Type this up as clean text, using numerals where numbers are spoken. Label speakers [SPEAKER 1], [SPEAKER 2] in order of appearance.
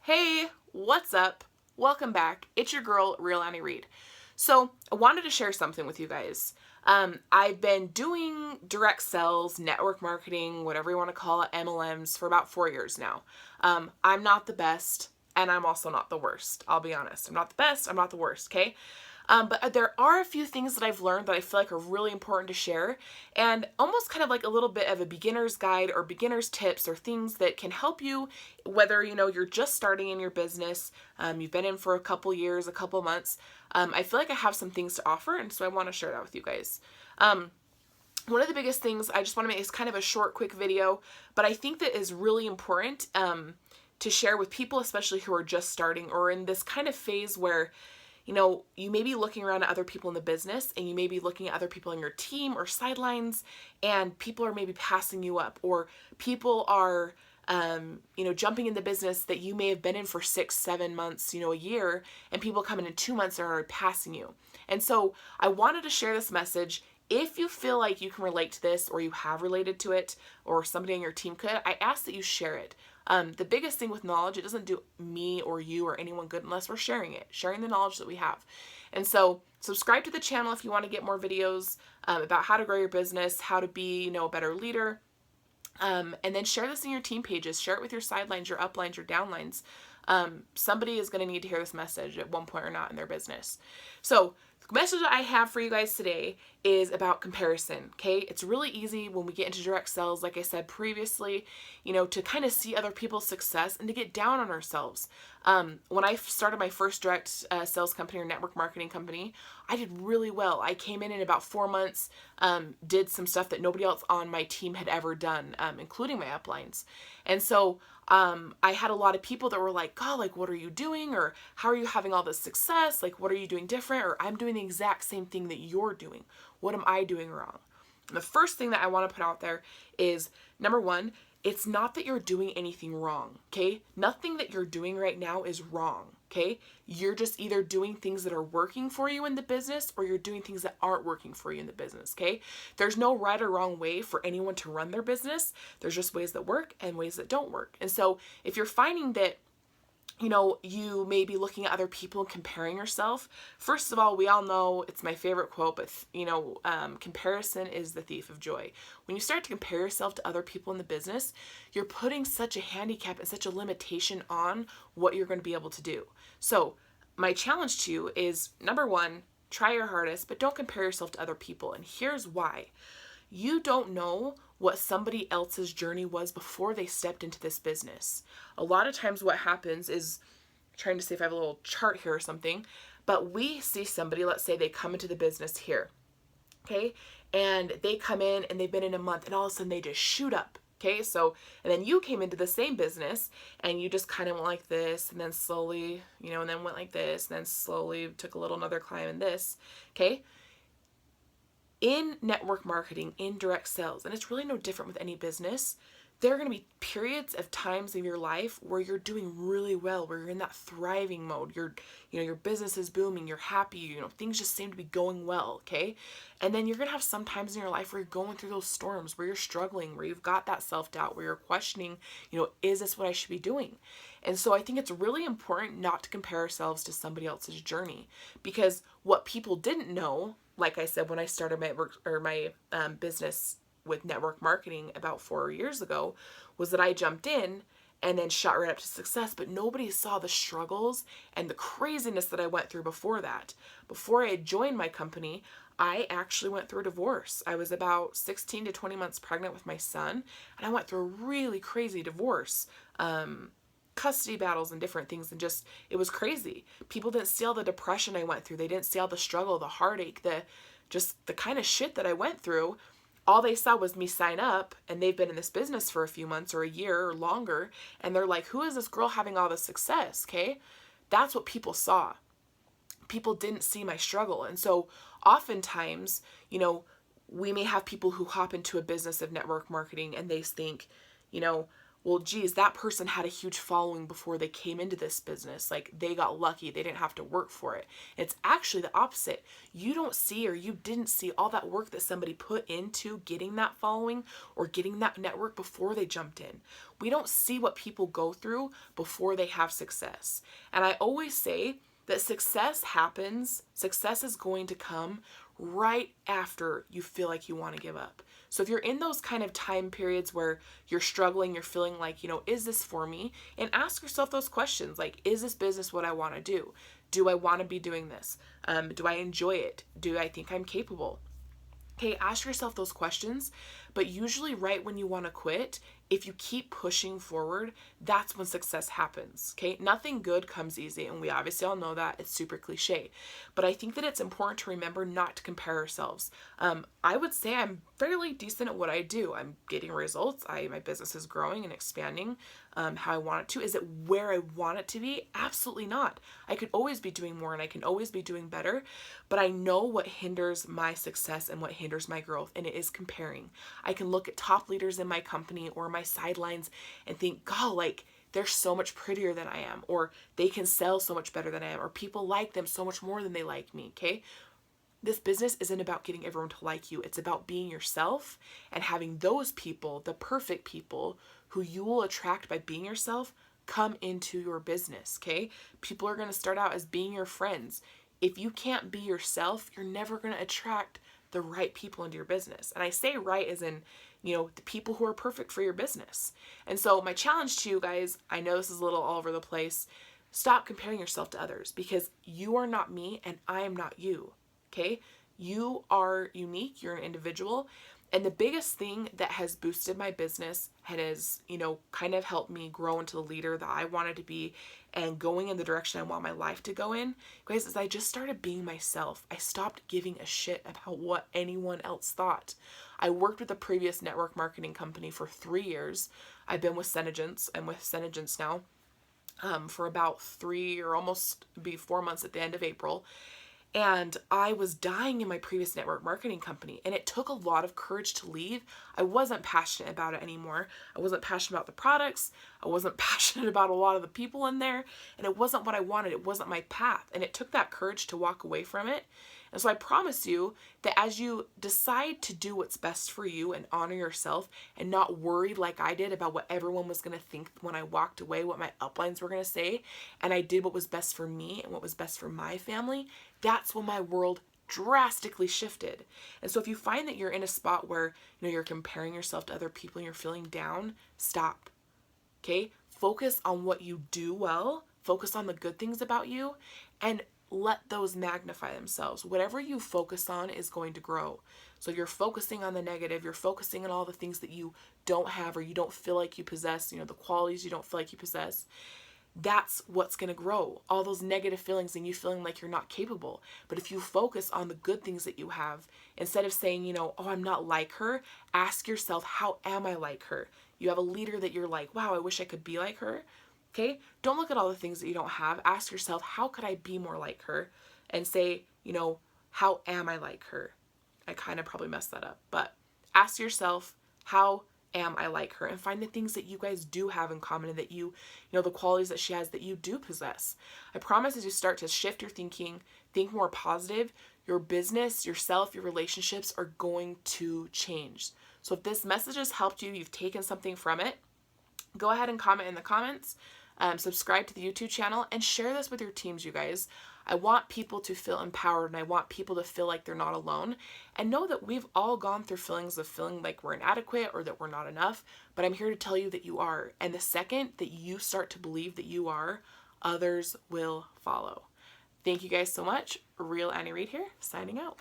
[SPEAKER 1] Hey, what's up? Welcome back. It's your girl, Realanniereed. So, I wanted to share something with you guys. I've been doing direct sales, network marketing, whatever you want to call it, MLMs, for about 4 years now. I'm not the best, and I'm also not the worst. I'll be honest. I'm not the best, I'm not the worst, okay? But there are a few things that I've learned that I feel like are really important to share, and almost kind of like a little bit of a beginner's guide or beginner's tips or things that can help you, whether you're just starting in your business, you've been in for a couple years, a couple months. I feel like I have some things to offer, and so I want to share that with you guys. One of the biggest things I just want to make is kind of a short, quick video, but I think that is really important to share with people, especially who are just starting or in this kind of phase where you may be looking around at other people in the business, and you may be looking at other people in your team or sidelines, and people are maybe passing you up, or people are, jumping in the business that you may have been in for 6, 7 months, a year, and people come in 2 months and are passing you. And so I wanted to share this message. If you feel like you can relate to this, or you have related to it, or somebody on your team could, I ask that you share it. The biggest thing with knowledge, it doesn't do me or you or anyone good unless we're sharing it, sharing the knowledge that we have. And so subscribe to the channel if you want to get more videos about how to grow your business, how to be, a better leader. And then share this in your team pages, share it with your sidelines, your uplines, your downlines. Somebody is going to need to hear this message at one point or not in their business. So the message that I have for you guys today is about comparison, okay? It's really easy when we get into direct sales, like I said previously, to kind of see other people's success and to get down on ourselves. When I started my first direct sales company or network marketing company, I did really well. I came in about 4 months, did some stuff that nobody else on my team had ever done, including my uplines. And so I had a lot of people that were like, God, like, what are you doing? Or how are you having all this success? Like, what are you doing different? Or I'm doing the exact same thing that you're doing. What am I doing wrong? And the first thing that I want to put out there is, number one, it's not that you're doing anything wrong, okay? Nothing that you're doing right now is wrong, okay? You're just either doing things that are working for you in the business, or you're doing things that aren't working for you in the business, okay? There's no right or wrong way for anyone to run their business. There's just ways that work and ways that don't work. And so if you're finding that you may be looking at other people and comparing yourself. First of all, we all know, it's my favorite quote, but comparison is the thief of joy. When you start to compare yourself to other people in the business, you're putting such a handicap and such a limitation on what you're going to be able to do. So my challenge to you is, number one, try your hardest, but don't compare yourself to other people. And here's why. You don't know what somebody else's journey was before they stepped into this business. A lot of times what happens is, trying to see if I have a little chart here or something, but we see somebody, let's say they come into the business here, okay? And they come in and they've been in a month, and all of a sudden they just shoot up, okay? So, and then you came into the same business and you just kind of went like this, and then slowly, and then went like this, and then slowly took a little another climb in this, okay? In network marketing, in direct sales, and it's really no different with any business, there are going to be periods of times in your life where you're doing really well, where you're in that thriving mode. Your business is booming, you're happy, things just seem to be going well, okay? And then you're going to have some times in your life where you're going through those storms, where you're struggling, where you've got that self-doubt, where you're questioning, is this what I should be doing? And so I think it's really important not to compare ourselves to somebody else's journey, because what people didn't know, like I said, when I started my business with network marketing about 4 years ago, was that I jumped in and then shot right up to success, but nobody saw the struggles and the craziness that I went through before that. Before I had joined my company, I actually went through a divorce. I was about 16 to 20 months pregnant with my son, and I went through a really crazy divorce. Custody battles and different things, and just, it was crazy. People didn't see all the depression I went through. They didn't see all the struggle, the heartache, the kind of shit that I went through. All they saw was me sign up, and they've been in this business for a few months or a year or longer, and they're like, who is this girl having all this success, okay? That's what people saw. People didn't see my struggle. And so oftentimes, we may have people who hop into a business of network marketing and they think, well, geez, that person had a huge following before they came into this business. Like, they got lucky. They didn't have to work for it. It's actually the opposite. You don't see, or you didn't see all that work that somebody put into getting that following or getting that network before they jumped in. We don't see what people go through before they have success. And I always say that success is going to come right after you feel like you want to give up. So if you're in those kind of time periods where you're struggling, you're feeling like, is this for me? And ask yourself those questions like, is this business what I want to do? Do I want to be doing this? Do I enjoy it? Do I think I'm capable? Okay, ask yourself those questions, but usually right when you want to quit, if you keep pushing forward, that's when success happens. Okay, nothing good comes easy, and we obviously all know that. It's super cliche, but I think that it's important to remember not to compare ourselves. I would say I'm fairly decent at what I do. I'm getting results. My business is growing and expanding how I want it to. Is it where I want it to be? Absolutely not. I could always be doing more and I can always be doing better, but I know what hinders my success and what hinders my growth, and it is comparing. I can look at top leaders in my company or my sidelines and think, God, like, they're so much prettier than I am, or they can sell so much better than I am, or people like them so much more than they like me, okay? This business isn't about getting everyone to like you. It's about being yourself and having those people, the perfect people who you will attract by being yourself, come into your business, okay? People are going to start out as being your friends. If you can't be yourself, you're never going to attract the right people into your business. And I say right as in, the people who are perfect for your business. And so my challenge to you guys, I know this is a little all over the place, stop comparing yourself to others, because you are not me and I am not you. Okay? You are unique, you're an individual. And the biggest thing that has boosted my business and has, kind of helped me grow into the leader that I wanted to be and going in the direction I want my life to go in, guys, is I just started being myself. I stopped giving a shit about what anyone else thought. I worked with a previous network marketing company for 3 years. I've been with Senegence. I'm with Senegence now for about 3 or almost be 4 months at the end of April. And I was dying in my previous network marketing company, and it took a lot of courage to leave. I wasn't passionate about it anymore. I wasn't passionate about the products. I wasn't passionate about a lot of the people in there, and it wasn't what I wanted. It wasn't my path, and it took that courage to walk away from it. And so I promise you that as you decide to do what's best for you and honor yourself and not worry like I did about what everyone was going to think when I walked away, what my uplines were going to say, and I did what was best for me and what was best for my family, that's when my world drastically shifted. And so if you find that you're in a spot where, you're comparing yourself to other people and you're feeling down, stop. Okay? Focus on what you do well. Focus on the good things about you and let those magnify themselves. Whatever you focus on is going to grow. So you're focusing on the negative, you're focusing on all the things that you don't have or you don't feel like you possess, the qualities you don't feel like you possess. That's what's going to grow. All those negative feelings and you feeling like you're not capable. But if you focus on the good things that you have, instead of saying, oh, I'm not like her, ask yourself, how am I like her? You have a leader that you're like, wow, I wish I could be like her. Okay? Don't look at all the things that you don't have. Ask yourself, how could I be more like her? And say, how am I like her? I kind of probably messed that up. But ask yourself, how am I like her? And find the things that you guys do have in common and that the qualities that she has that you do possess. I promise as you start to shift your thinking, think more positive, your business, yourself, your relationships are going to change. So if this message has helped you, you've taken something from it, go ahead and comment in the comments, subscribe to the YouTube channel, and share this with your teams, you guys. I want people to feel empowered, and I want people to feel like they're not alone, and know that we've all gone through feelings of feeling like we're inadequate or that we're not enough, but I'm here to tell you that you are. And the second that you start to believe that you are, others will follow. Thank you guys so much. Realanniereed here, signing out.